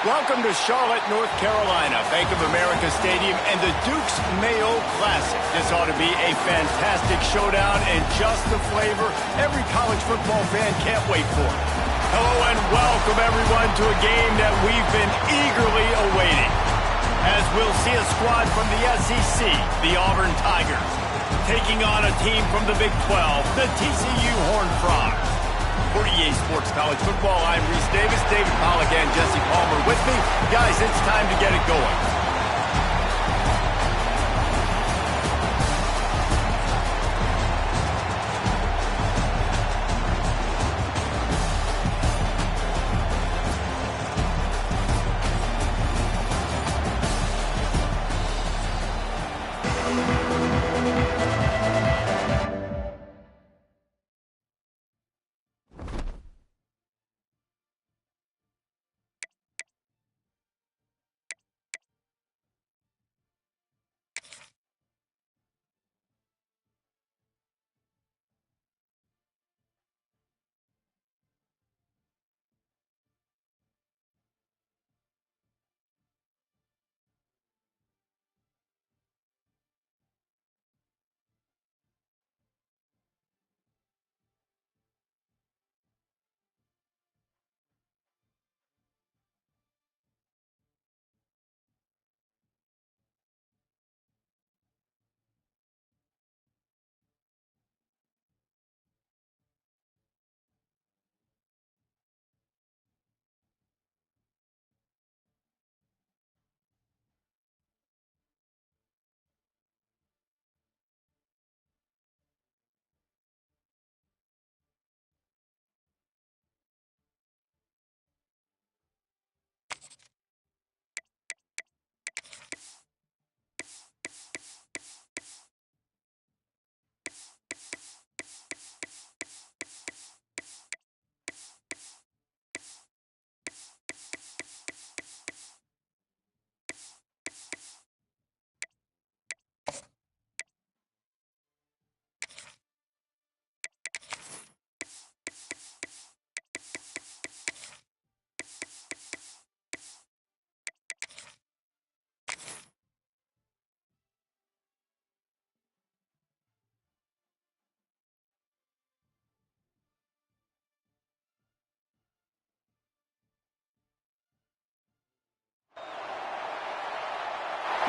Welcome to Charlotte, North Carolina, Bank of America Stadium, and the Duke's Mayo Classic. This ought to be a fantastic showdown and just the flavor every college football fan can't wait for. Hello and welcome everyone to a game that we've been eagerly awaiting. As we'll see a squad from the SEC, the Auburn Tigers, taking on a team from the Big 12, the TCU Horned Frogs. For EA Sports College Football, I'm Reese Davis, David Pollack, and Jesse Palmer with me. Guys, it's time to get it going.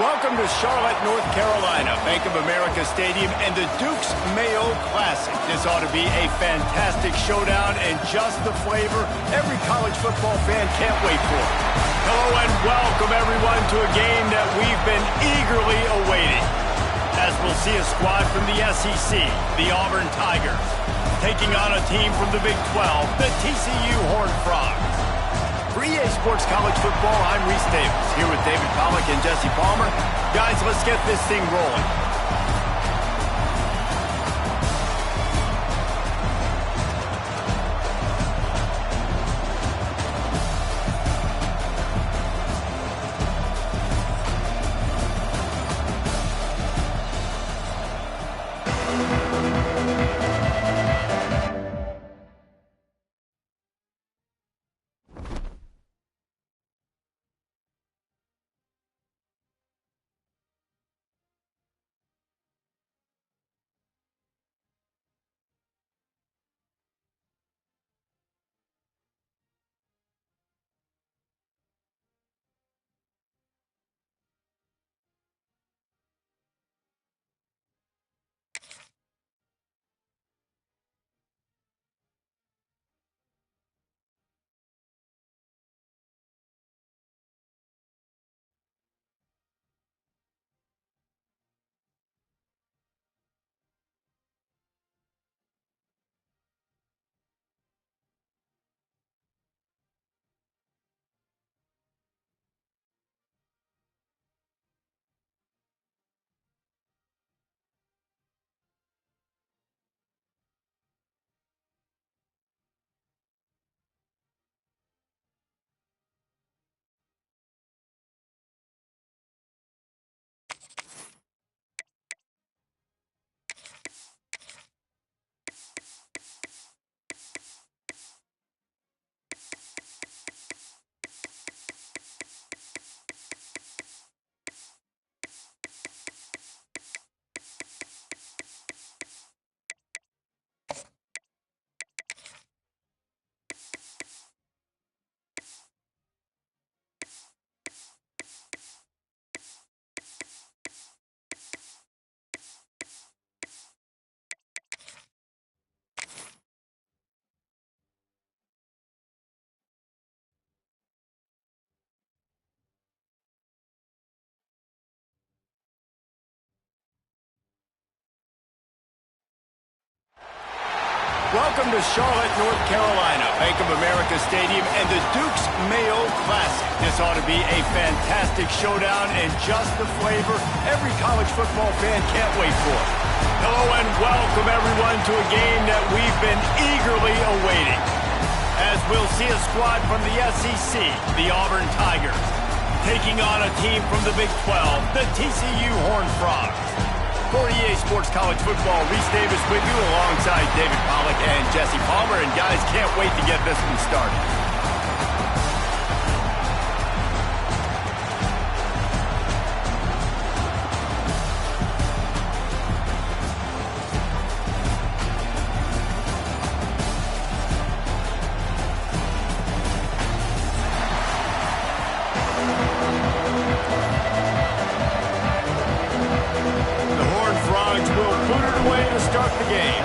Welcome to Charlotte, North Carolina, Bank of America Stadium, and the Duke's Mayo Classic. This ought to be a fantastic showdown and just the flavor every college football fan can't wait for. Hello and welcome everyone to a game that we've been eagerly awaiting. As we'll see a squad from the SEC, the Auburn Tigers, taking on a team from the Big 12, the TCU Horned Frogs. For EA Sports College Football, I'm Reese Davis, here with David Pollack and Jesse Palmer. Guys, let's get this thing rolling. Welcome to Charlotte, North Carolina, Bank of America Stadium, and the Dukes Mayo Classic. This ought to be a fantastic showdown and just the flavor every college football fan can't wait for. Hello and welcome everyone to a game that we've been eagerly awaiting. As we'll see a squad from the SEC, the Auburn Tigers, taking on a team from the Big 12, the TCU Horned Frogs. For EA Sports College Football, Reese Davis with you alongside David Pollack and Jesse Palmer. And guys, can't wait to get this one started. Start the game.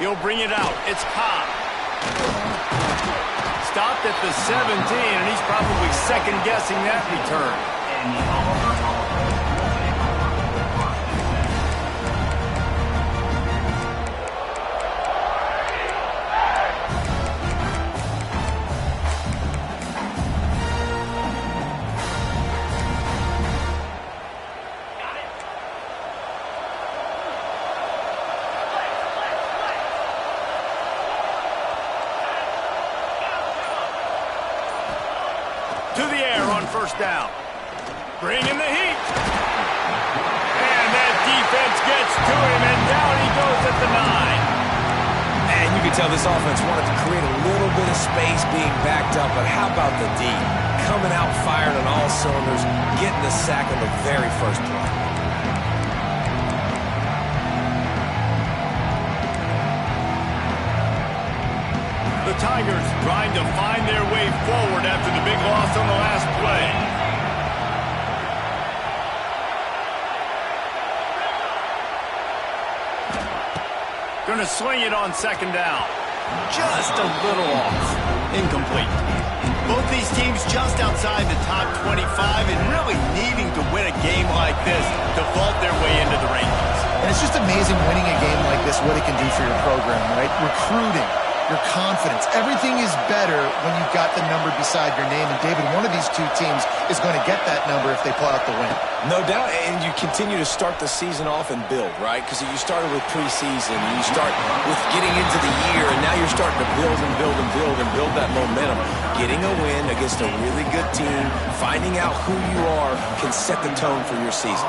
He'll bring it out. It's Cobb. Stopped at the 17, and he's probably second-guessing that return. To the air on first down. Bring in the heat. And that defense gets to him, and down he goes at the 9. And you can tell this offense wanted to create a little bit of space being backed up, but how about the D? Coming out firing on all cylinders, getting the sack on the very first play. The Tigers trying to find their way forward after the big loss on the last play. Going to sling it on second down. Just a little off. Incomplete. Both these teams just outside the top 25 and really needing to win a game like this to vault their way into the rankings. And it's just amazing winning a game like this, what it can do for your program, right? Recruiting. Your confidence. Everything is better when you've got the number beside your name. And, David, one of these two teams is going to get that number if they pull out the win. No doubt, and you continue to start the season off and build, right? Because you started with preseason, you start with getting into the year, and now you're starting to build and build and build and build that momentum. Getting a win against a really good team, finding out who you are, can set the tone for your season.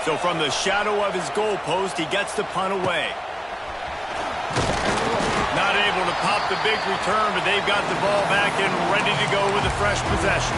So from the shadow of his goalpost, he gets the punt away. Not able to pop the big return, but they've got the ball back and ready to go with a fresh possession.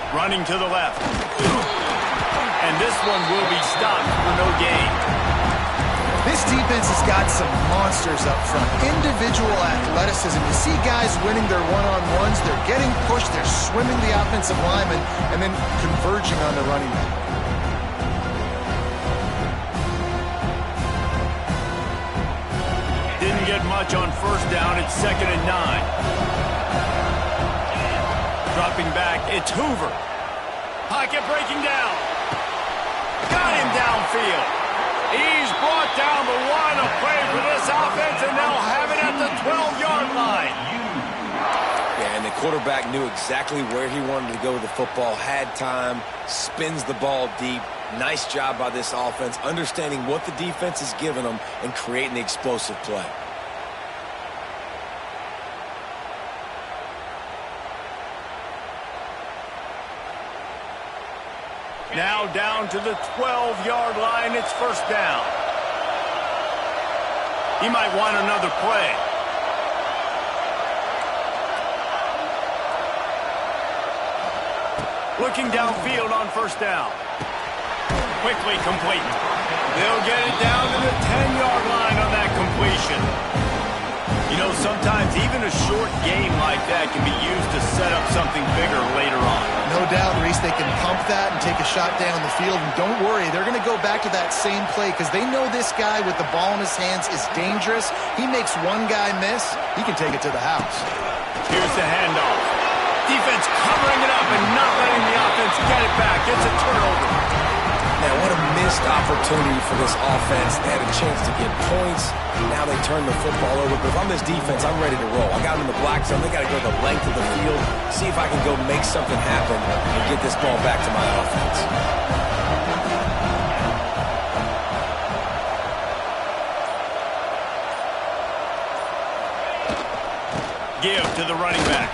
Running to the left. And this one will be stopped for no gain. This defense has got some monsters up front. Individual athleticism. You see guys winning their one-on-ones. They're getting pushed. They're swimming the offensive lineman and then converging on the running back. Didn't get much on first down. It's 2nd and 9. Dropping back. It's Hoover. Pocket breaking down. Got him downfield. He's brought down the one. A play for this offense, and they'll have it at the 12-yard line. Yeah, and the quarterback knew exactly where he wanted to go with the football, had time, spins the ball deep. Nice job by this offense, understanding what the defense is giving them and creating the explosive play. Now down to the 12-yard line. It's first down. He might want another play. Looking downfield on first down. Quickly complete. They'll get it down to the 10-yard line on that completion. You know, sometimes even a short game like that can be used to set up something bigger later on. No doubt, Reese, they can pump that and take a shot down the field. And don't worry, they're going to go back to that same play because they know this guy with the ball in his hands is dangerous. He makes one guy miss, he can take it to the house. Here's the handoff. Defense covering it up and not letting the offense get it back. It's a turnover. Now, what a missed opportunity for this offense. They had a chance to get points. Now they turn the football over. But if I'm this defense, I'm ready to roll. I got them in the black zone. They got to go the length of the field, see if I can go make something happen and get this ball back to my offense. Give to the running back.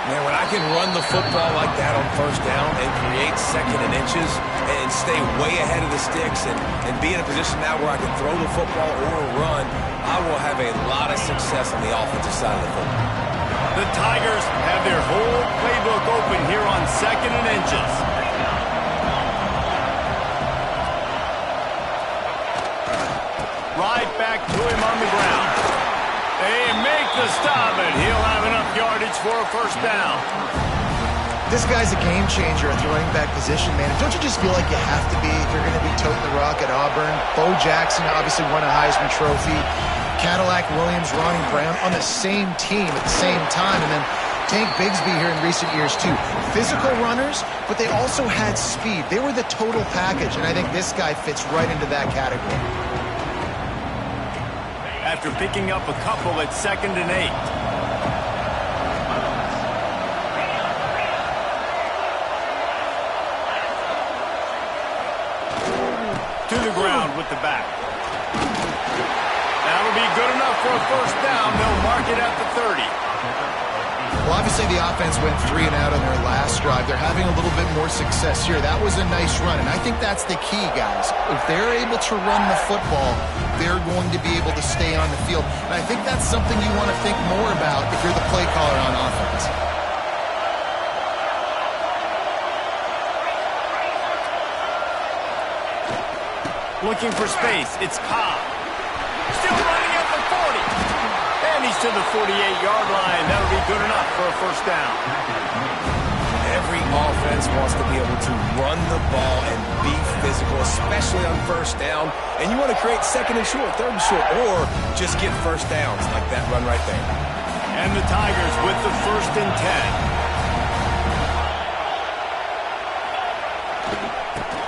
Man, when I can run the football like that on first down and create second and inches and stay way ahead of the sticks and be in a position now where I can throw the football or run, I will have a lot of success on the offensive side of the football. The Tigers have their whole playbook open here on second and inches. Right back to him on the ground. They make the stop, and he'll have enough yardage for a first down. This guy's a game changer at the running back position, man. Don't you just feel like you have to be if you're going to be toting the rock at Auburn? Bo Jackson obviously won a Heisman Trophy. Cadillac Williams, Ronnie Brown on the same team at the same time. And then Tank Bigsby here in recent years, too. Physical runners, but they also had speed. They were the total package, and I think this guy fits right into that category. After picking up a couple at 2nd and 8. To the ground with the back. That'll be good enough for a first down. They'll mark it at the 30. Well, obviously the offense went 3 and out on their last drive. They're having a little bit more success here. That was a nice run, and I think that's the key, guys. If they're able to run the football, they're going to be able to stay on the field. And I think that's something you want to think more about if you're the play caller on offense. Looking for space. It's Cobb. Still running at the 40. And he's to the 48-yard line. That'll be good enough for a first down. Every offense wants to be able to run the ball and be physical, especially on first down. And you want to create second and short, third and short, or just get first downs like that run right there. And the Tigers with the 1st and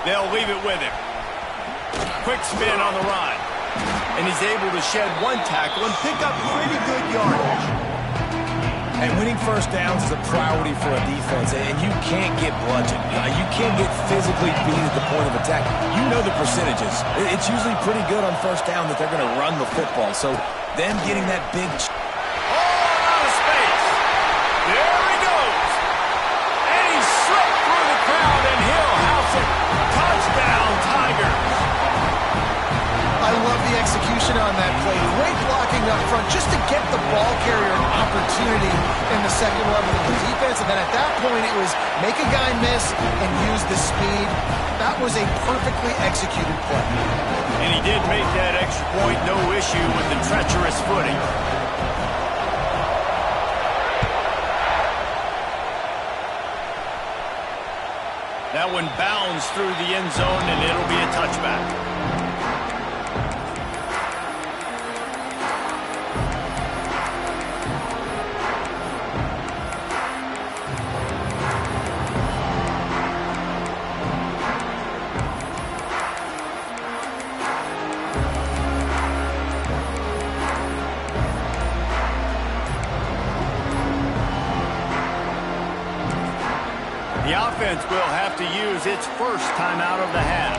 10. They'll leave it with him. Quick spin on the run. And he's able to shed one tackle and pick up pretty good yardage. And winning first downs is a priority for a defense, and you can't get bludgeoned. You can't get physically beat at the point of attack. You know the percentages. It's usually pretty good on first down that they're going to run the football. So them getting that big... out of space. There he goes. And he slipped through the crowd, and he'll house it. Touchdown, Tigers. I love the execution on that play. Great blocking up front just to get the ball carrier an opportunity in the second level of the defense. And then at that point, it was make a guy miss and use the speed. That was a perfectly executed play. And he did make that extra point, no issue with the treacherous footing. That one bounds through the end zone, and it'll be a touchback. The offense will have to use its first timeout of the half.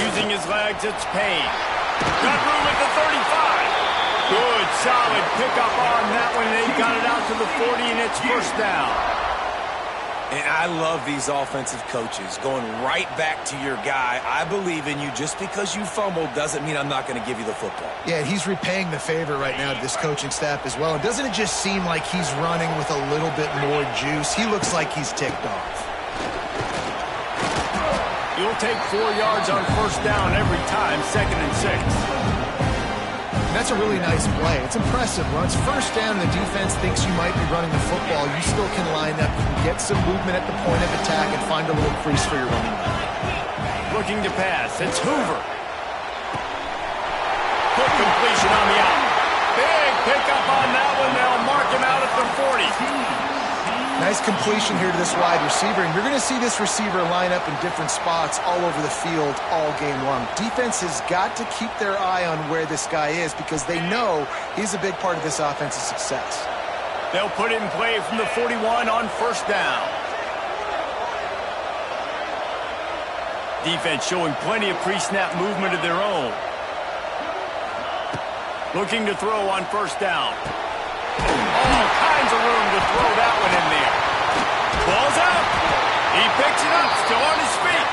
Using his legs, it's Payne. Got room at the 35. Good solid pickup on that one. They got it out to the 40, and it's first down. And I love these offensive coaches going right back to your guy. I believe in you. Just because you fumbled doesn't mean I'm not going to give you the football. Yeah, he's repaying the favor right now to this coaching staff as well. And doesn't it just seem like he's running with a little bit more juice? He looks like he's ticked off. You'll take 4 yards on first down every time, 2nd and 6. That's a really nice play. It's impressive. Once first down and the defense thinks you might be running the football, you still can line up, you can get some movement at the point of attack and find a little crease for your running back. Looking to pass. It's Hoover. Quick completion on the out. Big pickup on that one. They'll mark him out at the 40. Nice completion here to this wide receiver, and you're going to see this receiver line up in different spots all over the field all game long. Defense has got to keep their eye on where this guy is because they know he's a big part of this offense's success. They'll put it in play from the 41 on first down. Defense showing plenty of pre-snap movement of their own. Looking to throw on first down. All kinds of room to throw that one in there. Ball's out. He picks it up, still on his feet.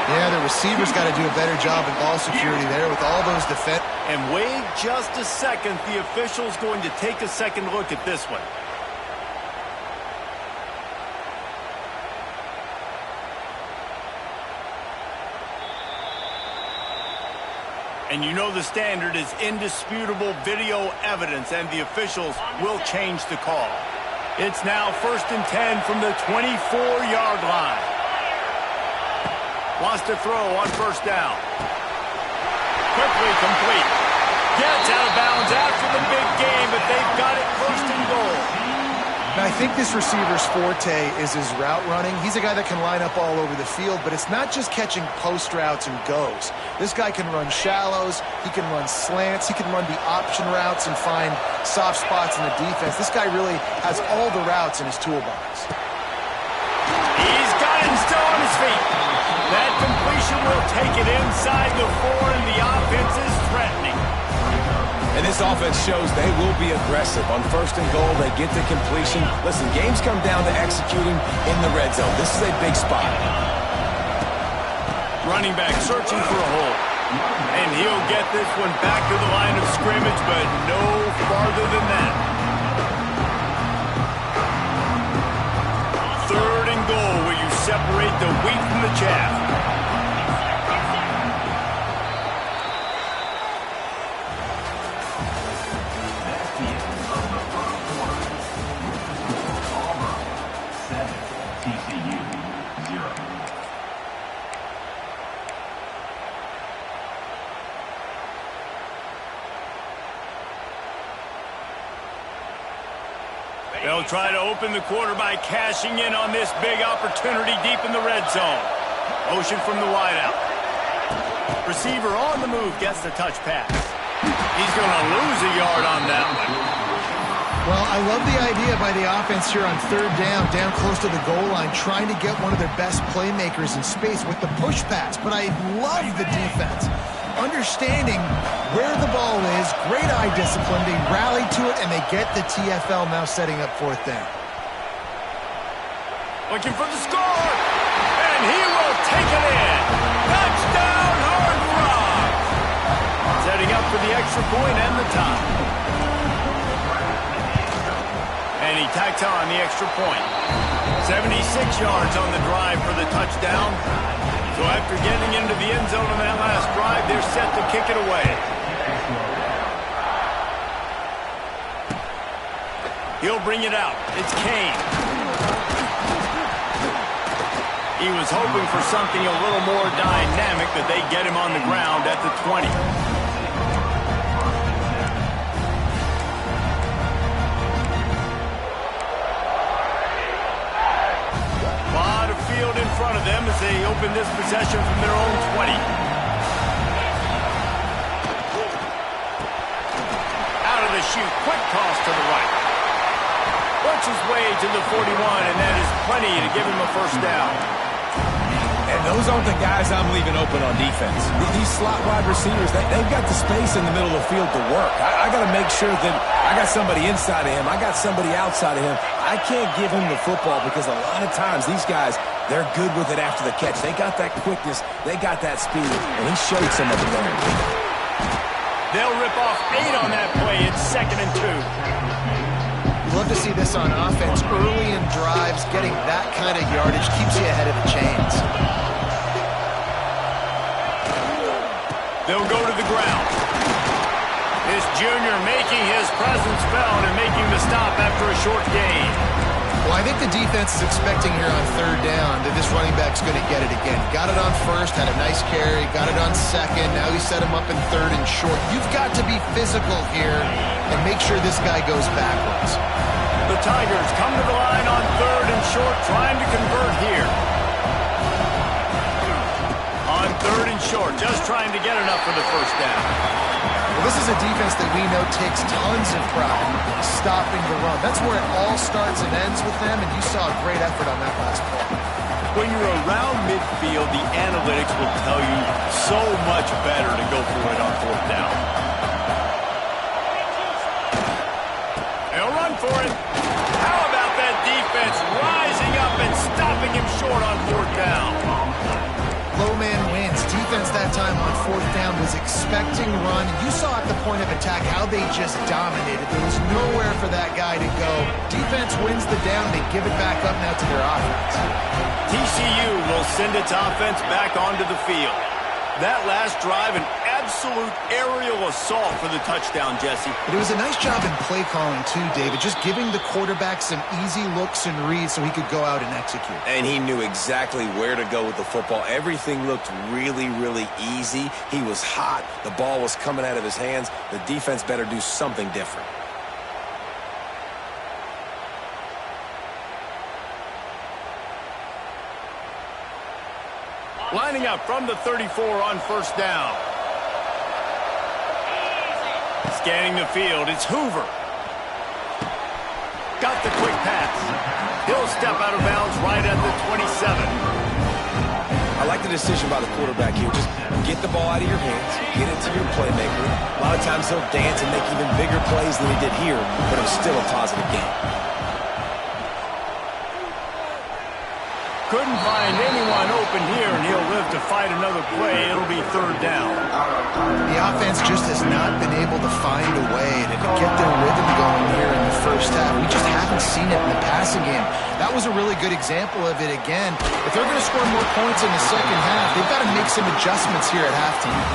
Yeah, the receiver's got to do a better job in ball security there with all those defense. And wait just a second. The official's going to take a second look at this one. And you know the standard is indisputable video evidence, and the officials will change the call. It's now 1st and 10 from the 24-yard line. Wants to throw on first down. Quickly complete. Gets out of bounds after the big game, but they've got it 1st and goal. Now, I think this receiver's forte is his route running. He's a guy that can line up all over the field, but it's not just catching post routes and goes. This guy can run shallows, he can run slants, he can run the option routes and find soft spots in the defense. This guy really has all the routes in his toolbox. He's got him still on his feet. That completion will take it inside the 4, and the offense is threatening. And this offense shows they will be aggressive. On 1st and goal, they get the completion. Listen, games come down to executing in the red zone. This is a big spot. Running back searching for a hole. And he'll get this one back to the line of scrimmage, but no farther than that. 3rd and goal, where you separate the wheat from the chaff. They'll try to open the quarter by cashing in on this big opportunity deep in the red zone. Motion from the wideout. Receiver on the move gets the touch pass. He's going to lose a yard on that one. Well, I love the idea by the offense here on 3rd down close to the goal line, trying to get one of their best playmakers in space with the push pass. But I love the defense. Understanding where the ball is, great eye discipline, they rally to it, and they get the TFL now setting up 4th down. Looking for the score, and he will take it in. Touchdown, Horned Frogs. Setting up for the extra point and the tie. And he tacks on the extra point. 76 yards on the drive for the touchdown. So after getting into the end zone on that last drive, they're set to kick it away. He'll bring it out. It's Kane. He was hoping for something a little more dynamic, but they get him on the ground at the 20. In front of them as they open this possession from their own 20. Out of the chute, quick toss to the right. Works his way to the 41, and that is plenty to give him a first down. And those aren't the guys I'm leaving open on defense. These slot wide receivers, they've got the space in the middle of the field to work. I got to make sure that I got somebody inside of him. I got somebody outside of him. I can't give him the football because a lot of times these guys, they're good with it after the catch. They got that quickness. They got that speed. And he showed some of it there. They'll rip off 8 on that play. It's 2nd and 2. Love to see this on offense. Early in drives, getting that kind of yardage keeps you ahead of the chains. They'll go to the ground. This junior making his presence felt and making the stop after a short gain. Well, I think the defense is expecting here on 3rd down that this running back's going to get it again. Got it on 1st, had a nice carry, got it on 2nd. Now he set him up in 3rd and short. You've got to be physical here and make sure this guy goes backwards. The Tigers come to the line on 3rd and short, trying to convert here. On 3rd and short, just trying to get enough for the 1st down. Well, this is a defense that we know takes tons of pride in stopping the run. That's where it all starts and ends with them, and you saw a great effort on that last play. When you're around midfield, the analytics will tell you so much better to go for it on 4th down. They'll run for it. How about that defense rising up and stopping him short on 4th down? Low man wins. Defense that time on 4th down was expecting run. You saw at the point of attack how they just dominated. There was nowhere for that guy to go. Defense wins the down. They give it back up now to their offense. TCU will send its offense back onto the field. That last drive, an absolute aerial assault for the touchdown, Jesse. But it was a nice job in play calling too, David, just giving the quarterback some easy looks and reads so he could go out and execute. And he knew exactly where to go with the football. Everything looked really, really easy. He was hot. The ball was coming out of his hands. The defense better do something different. Lining up from the 34 on 1st down. Scanning the field, it's Hoover. Got the quick pass. He'll step out of bounds right at the 27. I like the decision by the quarterback here. Just get the ball out of your hands, get it to your playmaker. A lot of times he'll dance and make even bigger plays than he did here, but it was still a positive game. Couldn't find anyone open here, and he'll live to fight another play. It'll be 3rd down. The offense just has not been able to find a way to get their rhythm going here in the 1st half. We just haven't seen it in the passing game. That was a really good example of it again. If they're going to score more points in the 2nd half, they've got to make some adjustments here at halftime.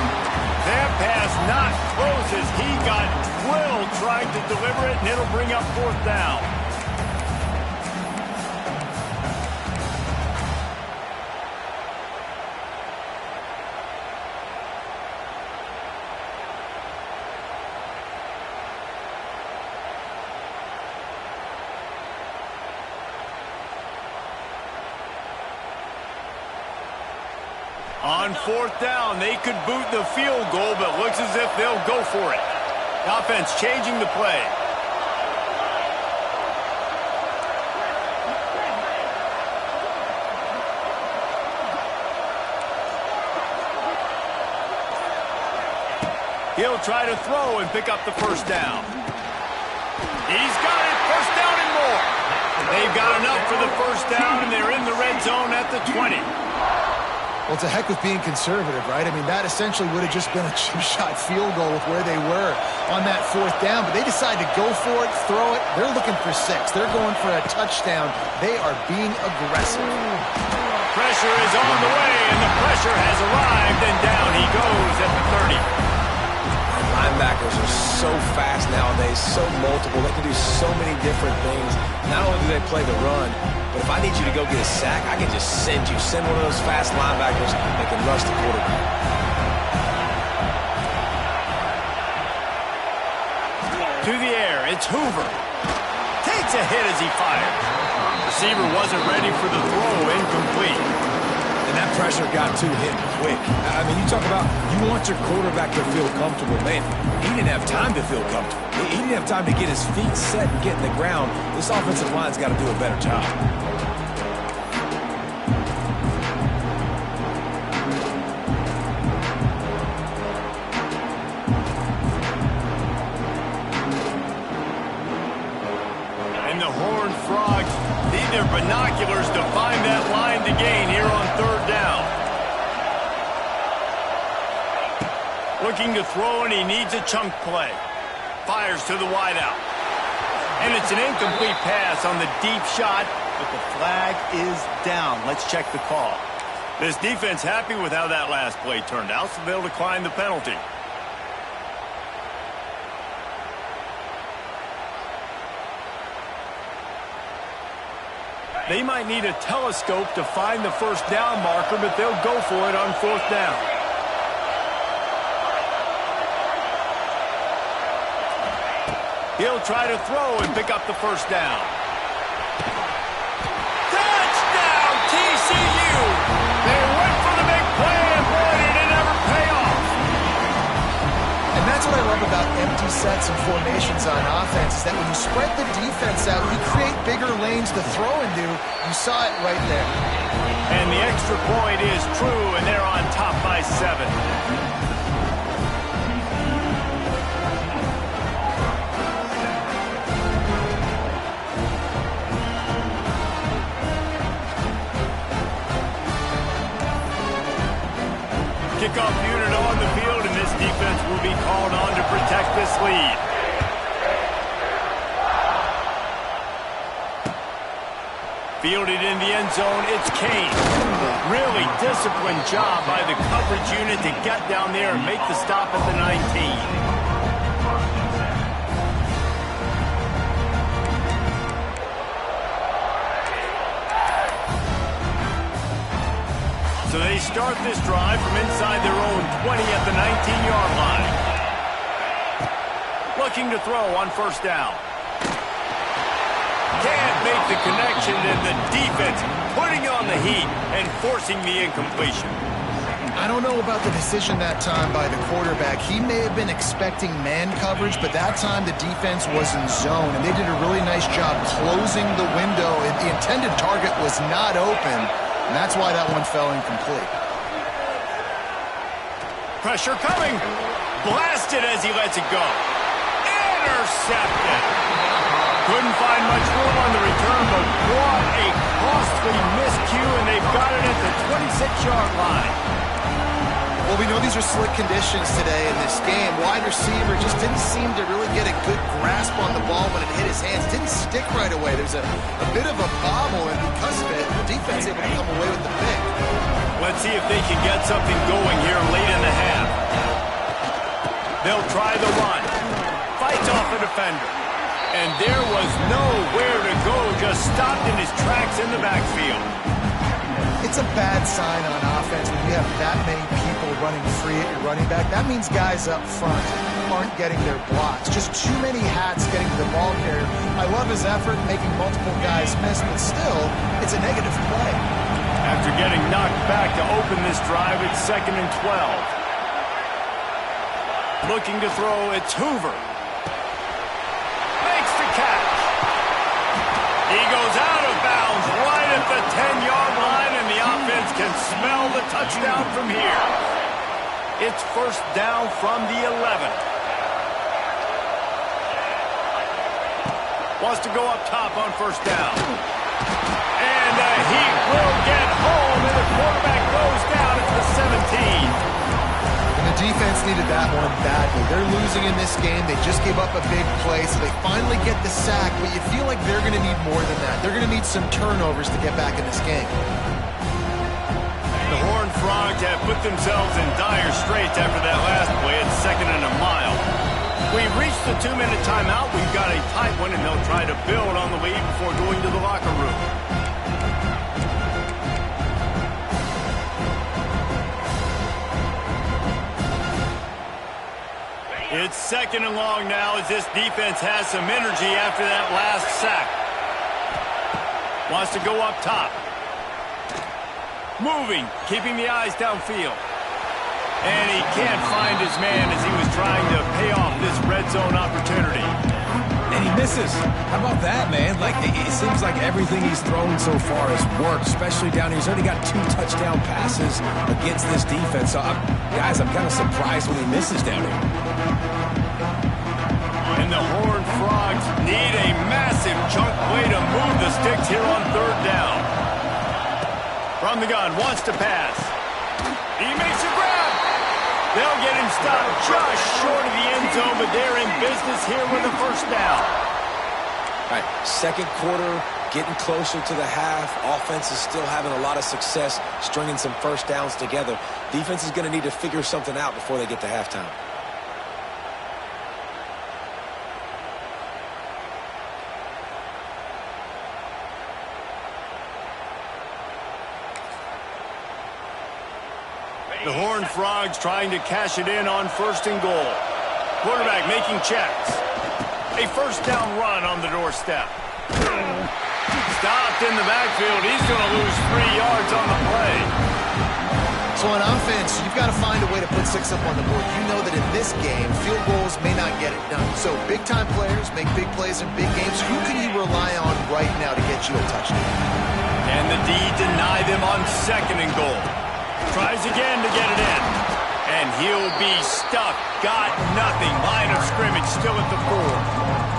That pass not closes. He got drilled trying to deliver it, and it'll bring up 4th down. On 4th down, they could boot the field goal, but looks as if they'll go for it. Offense changing the play. He'll try to throw and pick up the 1st down. He's got it, 1st down and more. They've got enough for the 1st down, and they're in the red zone at the 20. Well, to heck with being conservative, right? I mean, that essentially would have just been a two-shot field goal with where they were on that 4th down. But they decided to go for it, throw it. They're looking for 6. They're going for a touchdown. They are being aggressive. Pressure is on the way, and the pressure has arrived, and down he goes at the 30. Linebackers are so fast nowadays, so multiple. They can do so many different things. Not only do they play the run, but if I need you to go get a sack, I can just send one of those fast linebackers that can rush the quarterback. To the air, it's Hoover. Takes a hit as he fires. Receiver wasn't ready for the throw, incomplete. And that pressure got to him quick. I mean, you talk about you want your quarterback to feel comfortable. Man, he didn't have time to feel comfortable. He didn't have time to get his feet set and get in the ground. This offensive line's got to do a better job. the Horned Frogs need their binoculars to find that line to gain here on third down. Looking to throw, and he needs a chunk play. Fires to the wideout. And it's an incomplete pass on the deep shot, but the flag is down. Let's check the call. This defense happy with how that last play turned out, so they'll decline the penalty. They might need a telescope to find the first down marker, but they'll go for it on fourth down. He'll try to throw and pick up the first down. Touchdown, TCU! They went for the big play, and boy, did it ever pay off. And that's what I love about empty sets and formations on offense, is that when you spread the defense out, you create bigger lanes to throw into. You saw it right there. And the extra point is true, and they're on top by 7. Kickoff unit on the field, and this defense will be called on to protect this lead. Fielded in the end zone, it's Kane. Really disciplined job by the coverage unit to get down there and make the stop at the 19. So they start this drive from inside their own 20 at the 19-yard line. Looking to throw on first down. Can't make the connection, and the defense putting on the heat and forcing the incompletion. I don't know about the decision that time by the quarterback. He may have been expecting man coverage, but that time the defense was in zone, and they did a really nice job closing the window. The intended target was not open. And that's why that one fell incomplete. Pressure coming. Blasted as he lets it go. Intercepted. Couldn't find much room on the return, but what a costly miscue, and they've got it at the 26-yard line. Well, we know these are slick conditions today in this game. Wide receiver just didn't seem to really get a good grasp on the ball when it hit his hands. Didn't stick right away. There's a bit of a bobble, and because of it, the defense able to come away with the pick. Let's see if they can get something going here late in the half. They'll try the run. Fights off a defender. And there was nowhere to go, just stopped in his tracks in the backfield. It's a bad sign on offense when you have that many people running free at your running back. That means guys up front aren't getting their blocks. Just too many hats getting to the ball carrier. I love his effort making multiple guys miss, but still, it's a negative play. After getting knocked back to open this drive, it's 2nd and 12. Looking to throw, it's Hoover. Makes the catch. He goes out of bounds right at the 10-yard line, and the offense can smell the touchdown from here. It's first down from the 11. Wants to go up top on first down. And the Heat will get home, and the quarterback goes down at the 17. And the defense needed that one badly. They're losing in this game. They just gave up a big play, so they finally get the sack, but you feel like they're going to need more than that. They're going to need some turnovers to get back in this game. The Horned Frogs have put themselves in dire straits after that last play. It's 2nd and a mile. We've reached the 2-minute timeout. We've got a tight one, and they'll try to build on the lead before going to the locker room. It's 2nd and long now as this defense has some energy after that last sack. Wants to go up top. Moving, keeping the eyes downfield. And he can't find his man as he was trying to pay off this red zone opportunity. And he misses. How about that, man? Like, it seems like everything he's thrown so far has worked, especially down here. He's already got 2 touchdown passes against this defense. So, guys, I'm kind of surprised when he misses down here. And the Horned Frogs need a massive chunk play From the gun, wants to pass. He makes a grab. They'll get him stopped just short of the end zone, but they're in business here with a first down. All right, second quarter, getting closer to the half. Offense is still having a lot of success stringing some first downs together. Defense is going to need to figure something out before they get to halftime. The Horned Frogs trying to cash it in on 1st and goal. Quarterback making checks. A first down run on the doorstep. Stopped in the backfield. He's going to lose 3 yards on the play. So on offense, you've got to find a way to put 6 up on the board. You know that in this game, field goals may not get it done. So big-time players make big plays in big games. Who can you rely on right now to get you a touchdown? And the D deny them on 2nd and goal. Tries again to get it in. And he'll be stuck. Got nothing. Line of scrimmage still at the 4.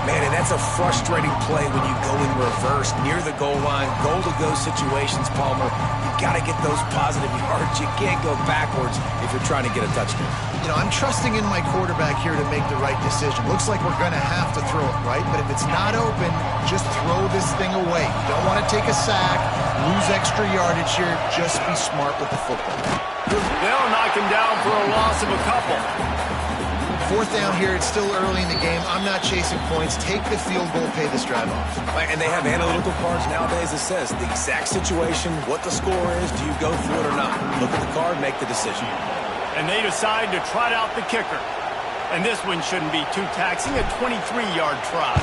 Man, and that's a frustrating play when you go in reverse near the goal line. Goal-to-go situations, Palmer. You got to get those positive yards. You can't go backwards if you're trying to get a touchdown. You know, I'm trusting in my quarterback here to make the right decision. Looks like we're going to have to throw it, right? But if it's not open, just throw this thing away. You don't want to take a sack, lose extra yardage here. Just be smart with the football. They'll knock him down for a loss of a couple. 4th down here. It's still early in the game. I'm not chasing points. Take the field goal, pay this drive off. And they have analytical cards nowadays that says the exact situation, what the score is, do you go for it or not? Look at the card, make the decision. And they decide to trot out the kicker. And this one shouldn't be too taxing, a 23-yard trot.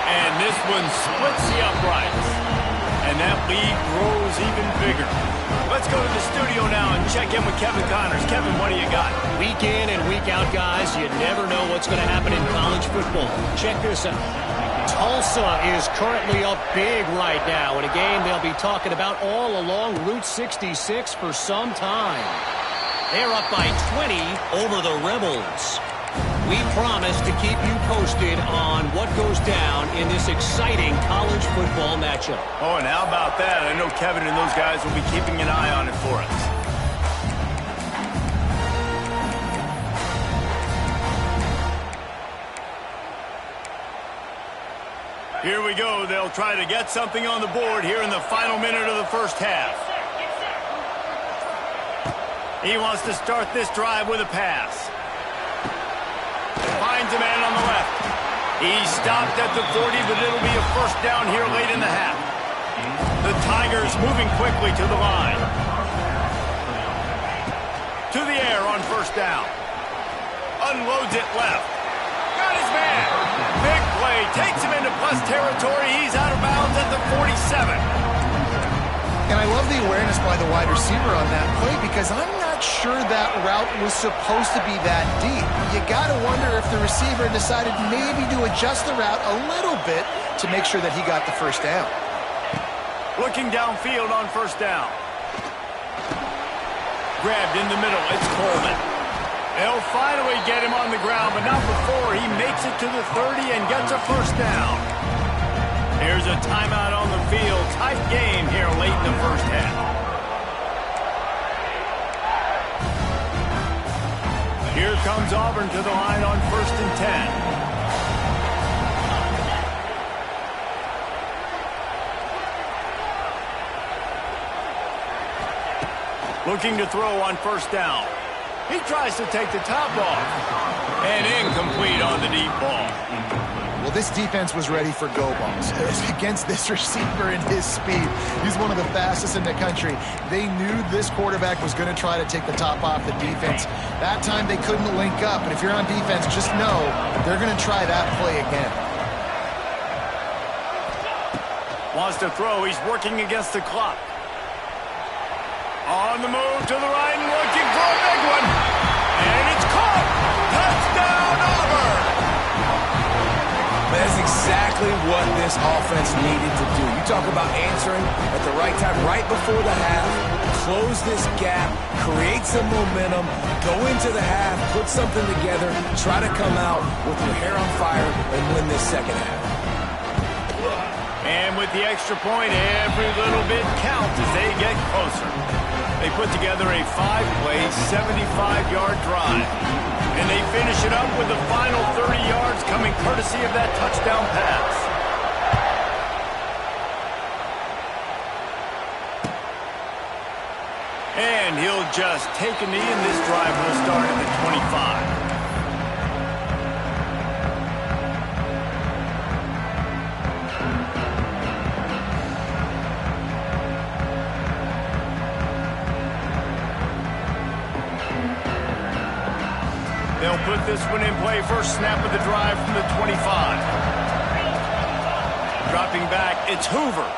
And this one splits the uprights. And that lead grows even bigger. Let's go to the studio now and check in with Kevin Connors. Kevin, what do you got? Week in and week out, guys, you never know what's going to happen in college football. Check this out. Tulsa is currently up big right now in a game they'll be talking about all along Route 66 for some time. They're up by 20 over the Rebels. We promise to keep you posted on what goes down in this exciting college football matchup. Oh, and how about that? I know Kevin and those guys will be keeping an eye on it for us. Here we go. They'll try to get something on the board here in the final minute of the first half. He wants to start this drive with a pass. Finds a man on the left. He stopped at the 40, but it'll be a first down here late in the half. The Tigers moving quickly to the line. To the air on first down. Unloads it left. Got his man. Big play. Takes him into plus territory. He's out of bounds at the 47. And I love the awareness by the wide receiver on that play because I'm not sure that route was supposed to be that deep. You got to wonder if the receiver decided maybe to adjust the route a little bit to make sure that he got the first down. Looking downfield on first down. Grabbed in the middle. It's Coleman. They'll finally get him on the ground, but not before he makes it to the 30 and gets a first down. Here's a timeout on the field. Tight game here late in the first half. Here comes Auburn to the line on 1st and 10. Looking to throw on first down. He tries to take the top off. And incomplete on the deep ball. Well, this defense was ready for go balls. Against this receiver and his speed, he's one of the fastest in the country. They knew this quarterback was going to try to take the top off the defense. That time they couldn't link up, and if you're on defense, just know they're going to try that play again. Wants to throw. He's working against the clock. On the move to the right and looking for a big one. And it's caught. Touchdown, Auburn. That's exactly what this offense needed to do. You talk about answering at the right time, right before the half, close this gap, create some momentum, go into the half, put something together, try to come out with your hair on fire and win this second half. And with the extra point, every little bit counts as they get closer. They put together a 5-play, 75-yard drive. And they finish it up with the final 30 yards coming courtesy of that touchdown pass. And he'll just take a knee, and this drive will start at the 25. They'll put this one in play. First snap of the drive from the 25. Dropping back, it's Hoover.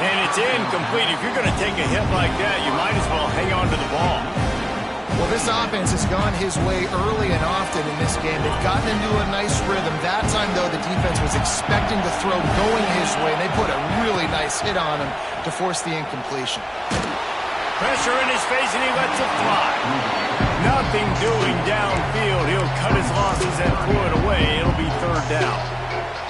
And it's incomplete. If you're going to take a hit like that, you might as well hang on to the ball. Well, this offense has gone his way early and often in this game. They've gotten into a nice rhythm. That time, though, the defense was expecting the throw going his way, and they put a really nice hit on him to force the incompletion. Pressure in his face, and he lets it fly. Nothing doing downfield. He'll cut his losses and pull it away. It'll be third down.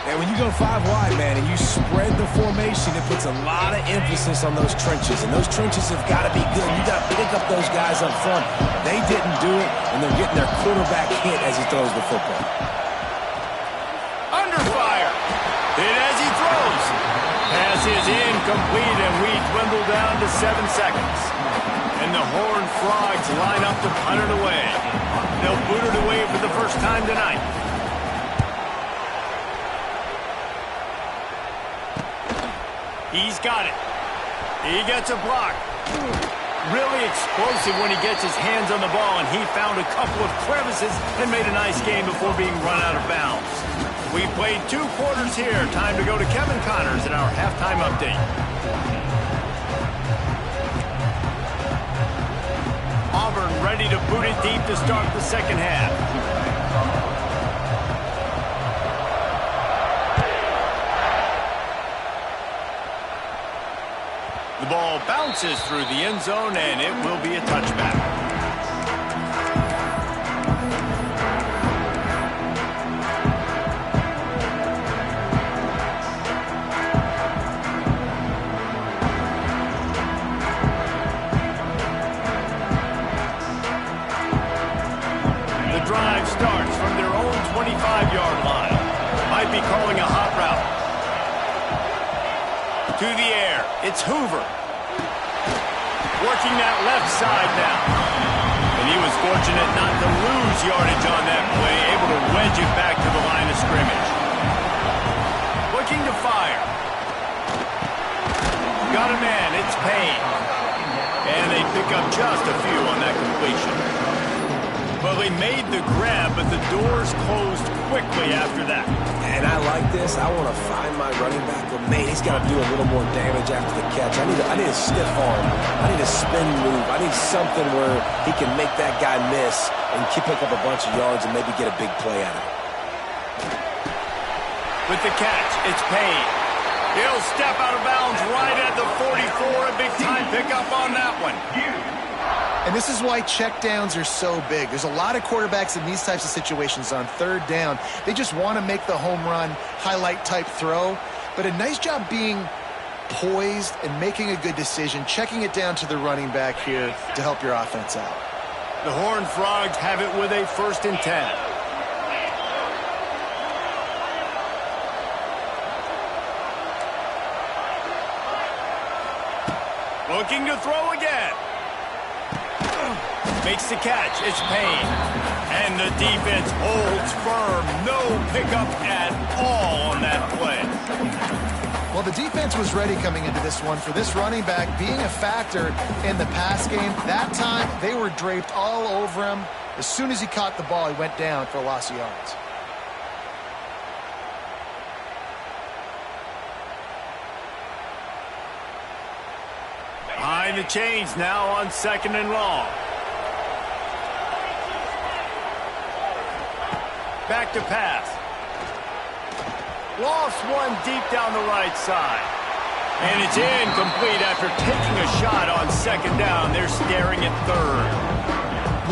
And when you go 5 wide, man, and you spread the formation, it puts a lot of emphasis on those trenches. And those trenches have got to be good. You got to pick up those guys up front. They didn't do it, and they're getting their quarterback hit as he throws the football. Under fire. Hit as he throws. Pass is incomplete, and we dwindle down to 7 seconds. And the Horned Frogs line up to punt it away. They'll boot it away for the first time tonight. He's got it. He gets a block. Really explosive when he gets his hands on the ball, and he found a couple of crevices and made a nice game before being run out of bounds. We played 2 quarters here. Time to go to Kevin Connors in our halftime update. Auburn ready to boot it deep to start the second half. The ball bounces through the end zone, and it will be a touchback. The drive starts from their own 25-yard line. Might be calling a hot route. To the air, it's Hoover. Working that left side now. And he was fortunate not to lose yardage on that play, able to wedge it back to the line of scrimmage. Looking to fire. Got a man, it's Payne. And they pick up just a few on that completion. Well, they made the grab, but the doors closed quickly after that. And I like this. I want to find my running back, but man, he's got to do a little more damage after the catch. I need a stiff arm. I need a spin move. I need something where he can make that guy miss and pick up a bunch of yards and maybe get a big play out of it. With the catch, it's Payne. He'll step out of bounds right at the 44. A big time pickup on that one. And this is why checkdowns are so big. There's a lot of quarterbacks in these types of situations on third down. They just want to make the home run, highlight type throw. But a nice job being poised and making a good decision, checking it down to the running back here to help your offense out. The Horned Frogs have it with a 1st and 10. Looking to throw again. Makes the catch. It's Payne. And the defense holds firm. No pickup at all on that play. Well, the defense was ready coming into this one for this running back being a factor in the pass game. That time, they were draped all over him. As soon as he caught the ball, he went down for a loss of yards. Behind the chains now on 2nd and long. Back to pass. Lost one deep down the right side. And it's incomplete after taking a shot on 2nd down. They're staring at 3rd.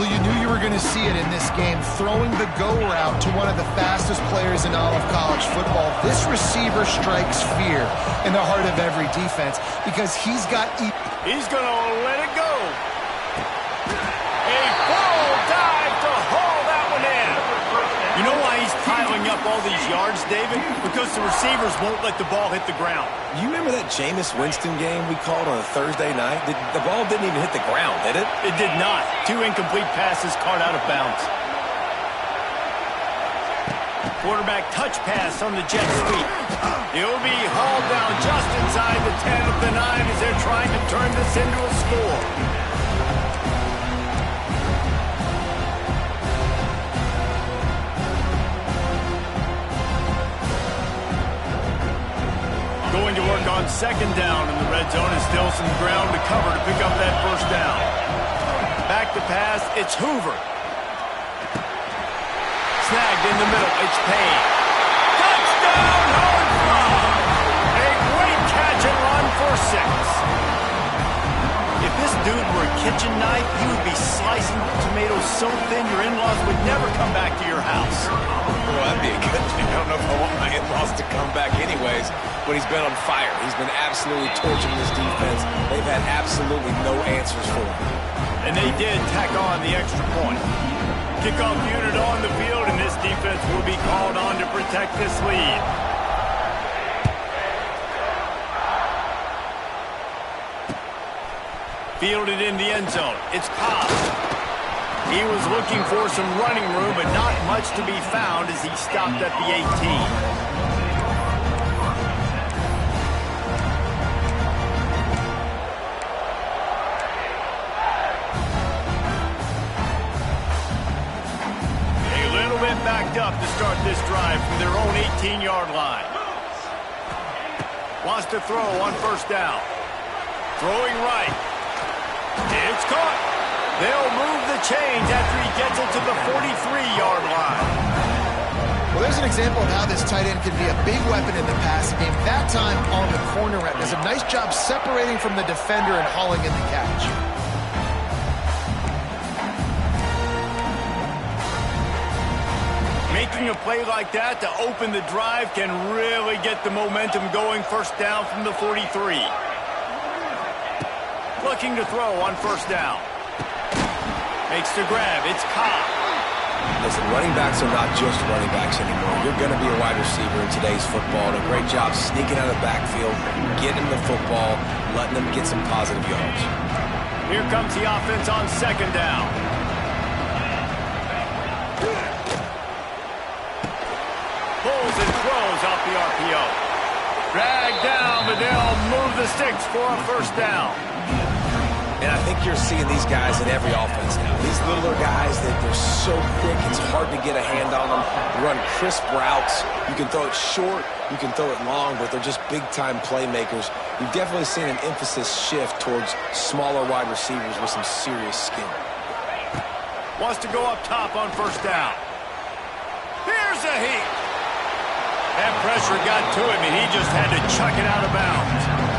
Well, you knew you were going to see it in this game, throwing the go route to one of the fastest players in all of college football. This receiver strikes fear in the heart of every defense because he's got... He's going to let it go. A full dive to haul that one in. You know why he's piling up all these yards, David? Because the receivers won't let the ball hit the ground. You remember that Jameis Winston game we called on a Thursday night? The ball didn't even hit the ground, did it? It did not. 2 incomplete passes caught out of bounds. Quarterback touch pass on the jet sweep. He'll be hauled down just inside the 10 of the 9 as they're trying to turn this into a score. Going to work on second down in the red zone and still some ground to cover to pick up that first down. Back to pass, it's Hoover. Snagged in the middle, it's Payne. Touchdown, home run! A great catch and run for 6. If this dude were a kitchen knife, he would be slicing tomatoes so thin your in-laws would never come back to your house. Well, that'd be a good thing. I don't know if I want my in-laws to come back anyways, but he's been on fire. He's been absolutely torching this defense. They've had absolutely no answers for him. And they did tack on the extra point. Kickoff unit on the field, and this defense will be called on to protect this lead. Fielded in the end zone. It's Cobb. He was looking for some running room, but not much to be found as he stopped at the 18. A little bit backed up to start this drive from their own 18-yard line. Wants to throw on first down. Throwing right. It's caught. They'll move the chains after he gets it to the 43-yard line. Well, there's an example of how this tight end can be a big weapon in the passing game. That time on the corner route. Does a nice job separating from the defender and hauling in the catch. Making a play like that to open the drive can really get the momentum going. First down from the 43. Looking to throw on first down. Makes the grab. It's Cobb. Listen, running backs are not just running backs anymore. You're going to be a wide receiver in today's football. And a great job sneaking out of the backfield, getting the football, letting them get some positive yards. Here comes the offense on second down. Pulls and throws off the RPO. Dragged down, but they'll move the sticks for a first down. And I think you're seeing these guys in every offense now. These littler guys, they're so quick, it's hard to get a hand on them. Run crisp routes. You can throw it short, you can throw it long, but they're just big-time playmakers. You've definitely seen an emphasis shift towards smaller wide receivers with some serious skill. Wants to go up top on first down. Here's a heat. That pressure got to him, and he just had to chuck it out of bounds.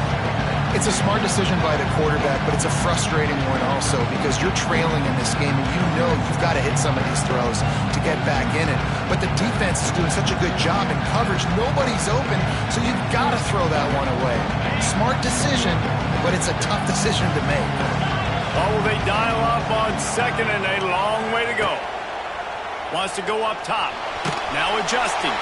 It's a smart decision by the quarterback, but it's a frustrating one also because you're trailing in this game and you know you've got to hit some of these throws to get back in it. But the defense is doing such a good job in coverage. Nobody's open, so you've got to throw that one away. Smart decision, but it's a tough decision to make. Oh, they dial up on second and a long way to go. Wants to go up top. Now adjusting.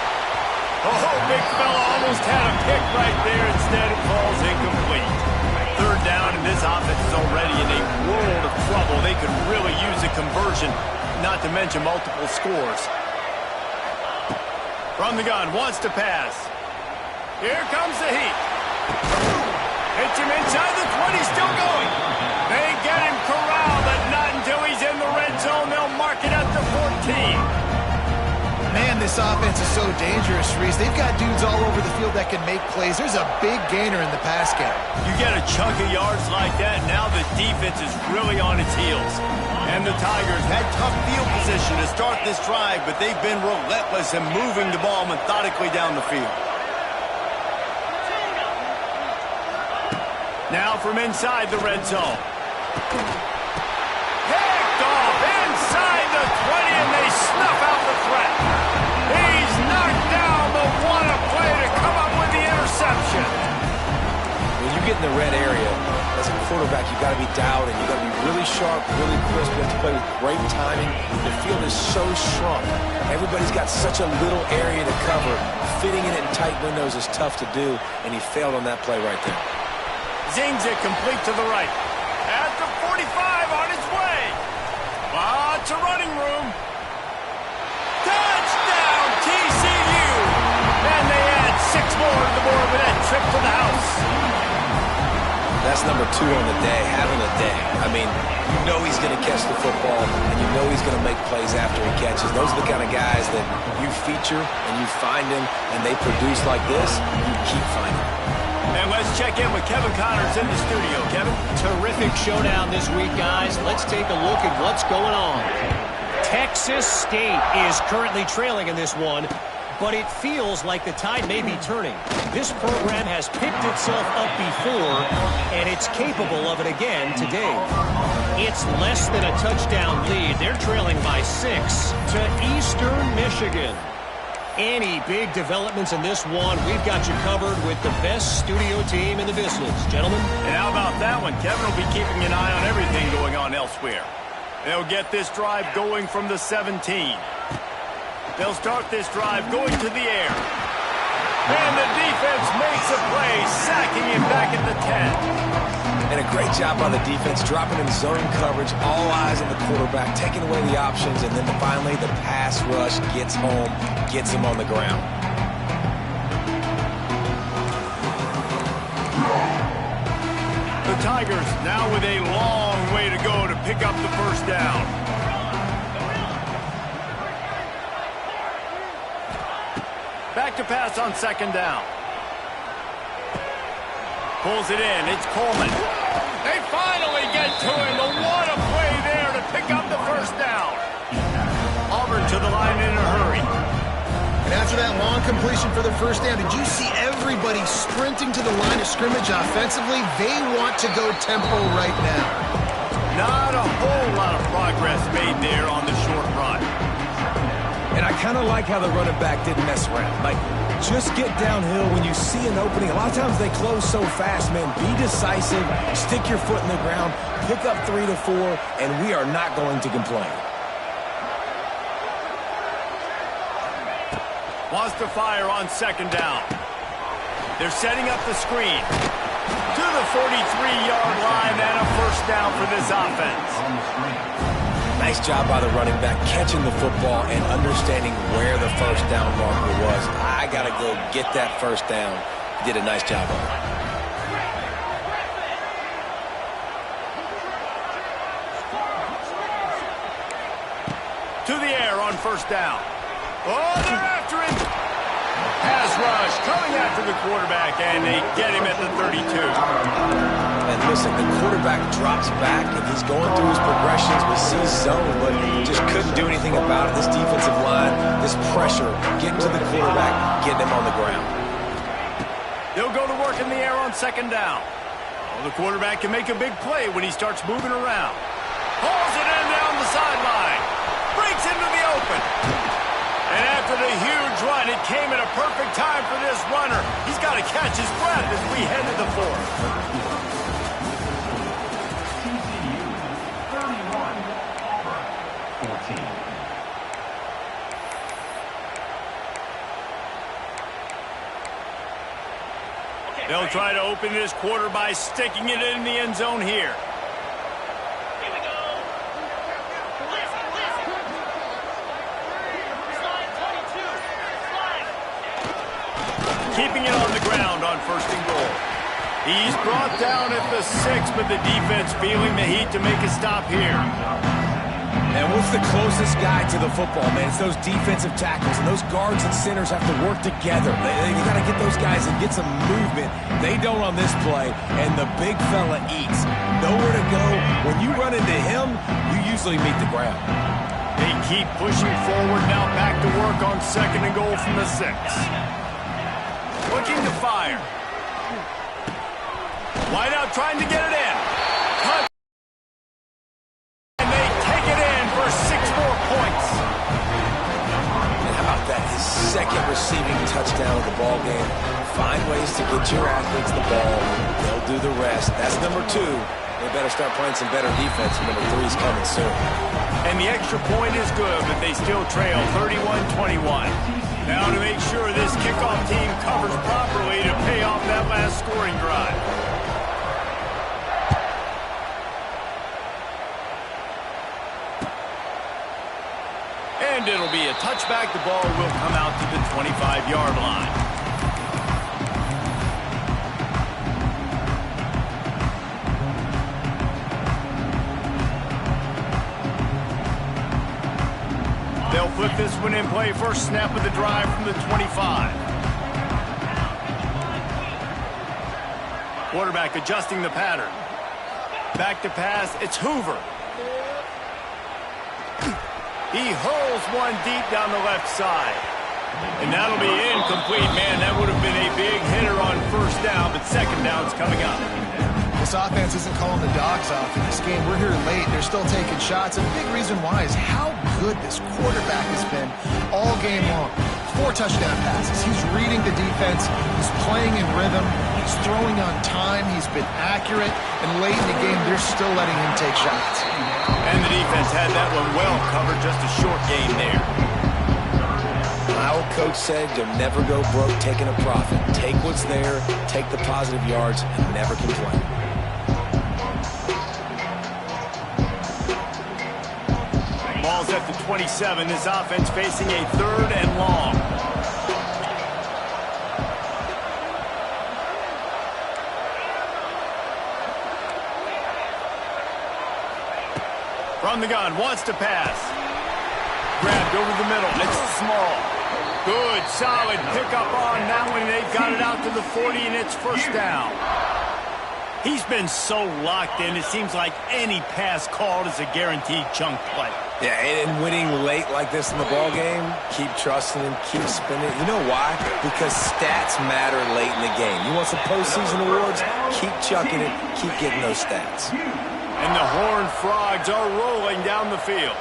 Oh, big fella almost had a pick right there. Instead, it falls incomplete. Third down, and this offense is already in a world of trouble. They could really use a conversion, not to mention multiple scores. From the gun, wants to pass. Here comes the heat. Hits him inside the 20, still going. They get him corralled, but not until he's in the red zone. They'll mark it at the 14. Man, this offense is so dangerous, Reese. They've got dudes all over the field that can make plays. There's a big gainer in the pass game. You get a chunk of yards like that, now the defense is really on its heels. And the Tigers had tough field position to start this drive, but they've been relentless in moving the ball methodically down the field. Now from inside the red zone. Picked off inside. snuff out the threat. He's knocked down, but what a play to come up with the interception. When you get in the red area, as a quarterback, you've got to be dialed in. You've got to be really sharp, really crisp. You have to play with great timing. The field is so shrunk. Everybody's got such a little area to cover. Fitting it in tight windows is tough to do, and he failed on that play right there. Zings it complete to the right. At the 45 on its way. Lots of running room. Touchdown, TCU! And they add 6 more to the board with that trip to the house. That's number 2 on the day, having a day. I mean, you know he's going to catch the football, and you know he's going to make plays after he catches. Those are the kind of guys that you feature and you find them, and they produce like this, you keep finding them. And let's check in with Kevin Connors in the studio. Kevin? Terrific showdown this week, guys. Let's take a look at what's going on. Texas State is currently trailing in this one, but it feels like the tide may be turning. This program has picked itself up before, and it's capable of it again today. It's less than a touchdown lead. They're trailing by 6 to Eastern Michigan. Any big developments in this one, we've got you covered with the best studio team in the business. Gentlemen? And how about that one? Kevin will be keeping an eye on everything going on elsewhere. They'll get this drive going from the 17. They'll start this drive going to the air. And the defense makes a play, sacking him back at the 10. And a great job by the defense, dropping in zone coverage, all eyes on the quarterback, taking away the options, and then finally the pass rush gets home, gets him on the ground. The Tigers now with a long way to go to pick up the first down. Back to pass on second down. Pulls it in. It's Coleman. They finally get to him. But what a play there to pick up the first down. Auburn to the line in a hurry. And after that long completion for the first down, did you see everybody sprinting to the line of scrimmage offensively? They want to go tempo right now. Not a whole lot of progress made there on the short run. And I kind of like how the running back didn't mess around. Like, just get downhill when you see an opening. A lot of times they close so fast, man. Be decisive, stick your foot in the ground, pick up 3 to 4, and we are not going to complain. Wants to fire on second down. They're setting up the screen. To the 43-yard line and a first down for this offense. Nice job by the running back, catching the football and understanding where the first down marker was. I got to go get that first down. He did a nice job of it. To the air on first down. Oh, they're after him. Pass rush coming after the quarterback, and they get him at the 32. And listen, the quarterback drops back, and he's going through his progressions. We see zone, but just couldn't do anything about it. This defensive line, this pressure, getting to the quarterback, getting him on the ground. They'll go to work in the air on second down. Well, the quarterback can make a big play when he starts moving around. Hauls it in down the sideline. Breaks into the open. And after the huge run, it came at a perfect time for this runner. He's got to catch his breath as we head to the fourth. They'll try to open this quarter by sticking it in the end zone here. Here we go. Slide 22. Slide. Keeping it on the ground on first and goal. He's brought down at the 6, but the defense feeling the heat to make a stop here. And what's the closest guy to the football, man? It's those defensive tackles, and those guards and centers have to work together. You got to get those guys and get some movement. They don't on this play, and the big fella eats. Nowhere to go. When you run into him, you usually meet the ground. They keep pushing forward now, back to work on second and goal from the 6. Looking to fire. Wide out trying to get it in. Cut. And they take it in for 6 more points. second receiving touchdown of the ball game. Find ways to get your athletes the ball. They'll do the rest. That's number 2. They better start playing some better defense. Number 3 is coming soon. And the extra point is good, but they still trail 31-21. Now to make sure this kickoff team covers properly to pay off that last scoring drive. And it'll be a touchback. The ball will come out to the 25-yard line. They'll put this one in play. First snap of the drive from the 25. Quarterback adjusting the pattern. Back to pass. It's Hoover. He hurls one deep down the left side. And that'll be incomplete. Man, that would have been a big hitter on first down, but second down's coming up. This offense isn't calling the dogs off in this game. We're here late. They're still taking shots. And the big reason why is how good this quarterback has been all game long. 4 touchdown passes. He's reading the defense. He's playing in rhythm. He's throwing on time. He's been accurate. And late in the game, they're still letting him take shots. And the defense had that one well covered. Just a short gain there. My old coach said you'll never go broke taking a profit. Take what's there, take the positive yards, and never complain. Ball's at the 27. This offense facing a 3rd and long. From the gun, wants to pass. Grabbed over the middle. It's small. Good, solid pickup on that one. They've got it out to the 40, and it's first down. He's been so locked in, it seems like any pass called is a guaranteed chunk play. Yeah, and winning late like this in the ball game, keep trusting him, keep spinning. You know why? Because stats matter late in the game. You want some postseason awards? Keep chucking it, keep getting those stats. And the Horned Frogs are rolling down the field.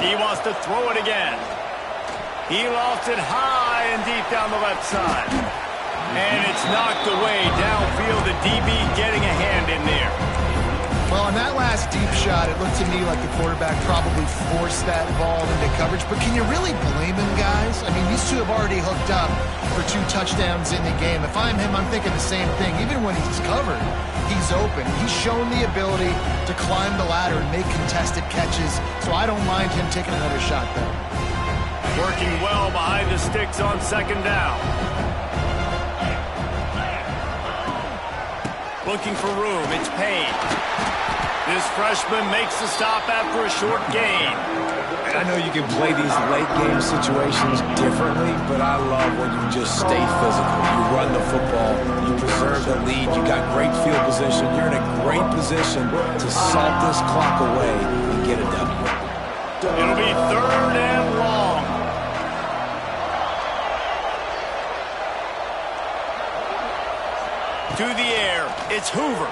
He wants to throw it again. He lost it high and deep down the left side. And it's knocked away downfield. The DB getting a hand in there. Well, on that last deep shot, it looked to me like the quarterback probably forced that ball into coverage. But can you really blame him, guys? I mean, these two have already hooked up for 2 touchdowns in the game. If I'm him, I'm thinking the same thing. Even when he's covered, he's open. He's shown the ability to climb the ladder and make contested catches. So I don't mind him taking another shot there. Working well behind the sticks on second down. Looking for room. It's Payne. This freshman makes the stop after a short gain. And I know you can play these late game situations differently, but I love when you just stay physical. You run the football, you preserve the lead, you got great field position. You're in a great position to salt this clock away and get a W. It'll be 3rd and long. To the air, it's Hoover.